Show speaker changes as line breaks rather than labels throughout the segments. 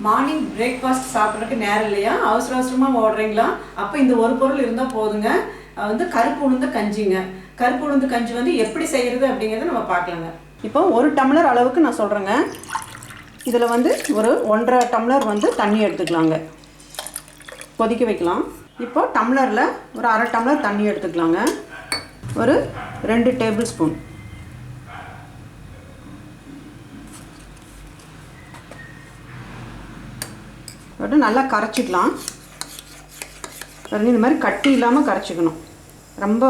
Morning breakfast சாப்பிட்றதுக்கு நேரம் இல்லையா, அவசர அவசரமாக ஓடுறீங்களா? அப்போ இந்த ஒரு பொருள் இருந்தால் போதுங்க. வந்து கருப்பு உளுந்து கஞ்சிங்க. கருப்பு உளுந்து கஞ்சி வந்து எப்படி செய்கிறது அப்படிங்கிறத நம்ம பார்க்கலாங்க. இப்போ 1 டம்ளர் அளவுக்கு நான் சொல்கிறேங்க. இதில் வந்து ஒரு 1.5 டம்ளர் வந்து தண்ணி எடுத்துக்கலாங்க. கொதிக்க வைக்கலாம். இப்போ டம்ளரில் ஒரு 1/2 டம்ளர் தண்ணி எடுத்துக்கலாங்க. ஒரு 2 டேபிள் ஸ்பூன் போட்டு நல்லா கரைச்சிக்கலாம். பாருங்க, இந்த மாதிரி கட்டி இல்லாமல் கரைச்சிக்கணும். ரொம்ப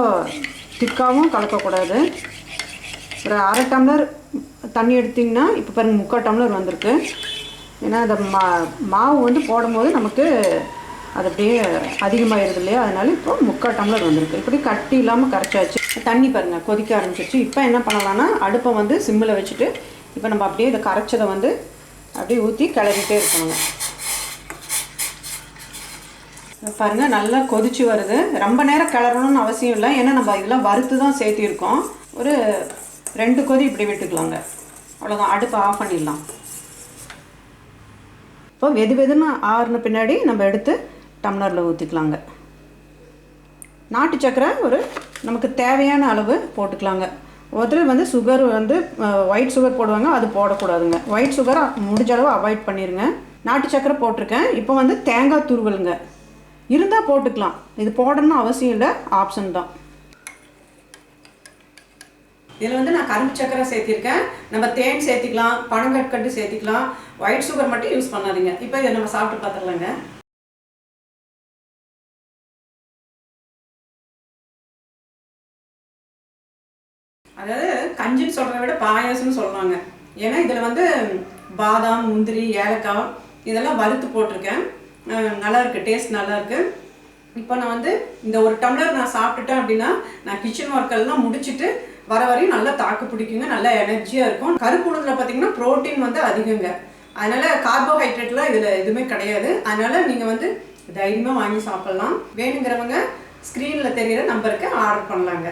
திக்காகவும் கலக்கக்கூடாது. ஒரு 1/2 டம்ளர் தண்ணி எடுத்திங்கன்னா இப்போ பாருங்கள் 3/4 டம்ளர் வந்திருக்கு. ஏன்னா அந்த மாவு வந்து போடும்போது நமக்கு அது அப்படியே அதிகமாகிடுது இல்லையா, அதனால இப்போ 3/4 டம்ளர் வந்திருக்கு. இப்படி கட்டி இல்லாமல் கரைச்சாச்சு. தண்ணி பாருங்கள் கொதிக்க ஆரம்பிச்சிருச்சு. இப்போ என்ன பண்ணலான்னா அடுப்பை வந்து சிம்மில் வச்சுட்டு இப்போ நம்ம அப்படியே இதை கரைச்சதை வந்து அப்படியே ஊற்றி கிளறிட்டே இருக்கணுங்க. பாருங்கள் நல்லா கொதிச்சு வருது. ரொம்ப நேரம் கிளறணும்னு அவசியம் இல்லை, ஏன்னா நம்ம இதெல்லாம் வறுத்து தான் சேர்த்திருக்கோம். ஒரு 2 கொதி இப்படி விட்டுக்கலாங்க. அவ்வளோதான், அடுப்பை ஆஃப் பண்ணிடலாம். இப்போ வெதுன்னு ஆறுன பின்னாடி நம்ம எடுத்து டம்ளரில் ஊற்றிக்கலாங்க. நாட்டு சக்கரை ஒரு நமக்கு தேவையான அளவு போட்டுக்கலாங்க. ஒருத்தர் வந்து சுகர் வந்து ஒயிட் சுகர் போடுவாங்க, அது போடக்கூடாதுங்க. ஒயிட் சுகரை முடிஞ்ச அளவு அவாய்ட் பண்ணிடுங்க. நாட்டு சக்கரை போட்டிருக்கேன். இப்போ வந்து தேங்காய் துருவலுங்க இருந்தால் போட்டுக்கலாம். இது போடணும்னு அவசியம் இல்லை, ஆப்ஷன் தான். இதில் வந்து நான் கரும்பு சக்கரை சேர்த்திருக்கேன். நம்ம தேன் சேர்த்திக்கலாம், பனங்கற்கண்டு சேர்த்திக்கலாம். ஒயிட் சுகர் மட்டும் யூஸ் பண்ணாதீங்க. இப்போ இதை நம்ம சாப்பிட்டு பார்த்துடலாங்க. அதாவது கஞ்சின்னு சொல்கிறத விட பாயாசம்னு சொல்லுவாங்க. ஏன்னா இதில் வந்து பாதாம், முந்திரி, ஏலக்காய் இதெல்லாம் வறுத்து போட்டிருக்கேன். நல்லாயிருக்கு, டேஸ்ட் நல்லாயிருக்கு. இப்போ நான் வந்து இந்த 1 டம்ளர் நான் சாப்பிட்டுட்டேன் அப்படின்னா நான் கிச்சன் ஒர்க்கெல்லாம் முடிச்சுட்டு வர வரையும் நல்லா தாக்கு பிடிக்குங்க. நல்லா எனர்ஜியாக இருக்கும். கருப்பு உளுந்தில் பார்த்தீங்கன்னா ப்ரோட்டீன் வந்து அதிகங்க. அதனால் கார்போஹைட்ரேட்லாம் இதில் எதுவுமே கிடையாது. அதனால் நீங்கள் வந்து தைரியமாக வாங்கி சாப்பிட்லாம். வேணுங்கிறவங்க ஸ்க்ரீனில் தெரிகிற நம்பருக்கு ஆர்டர் பண்ணலாங்க.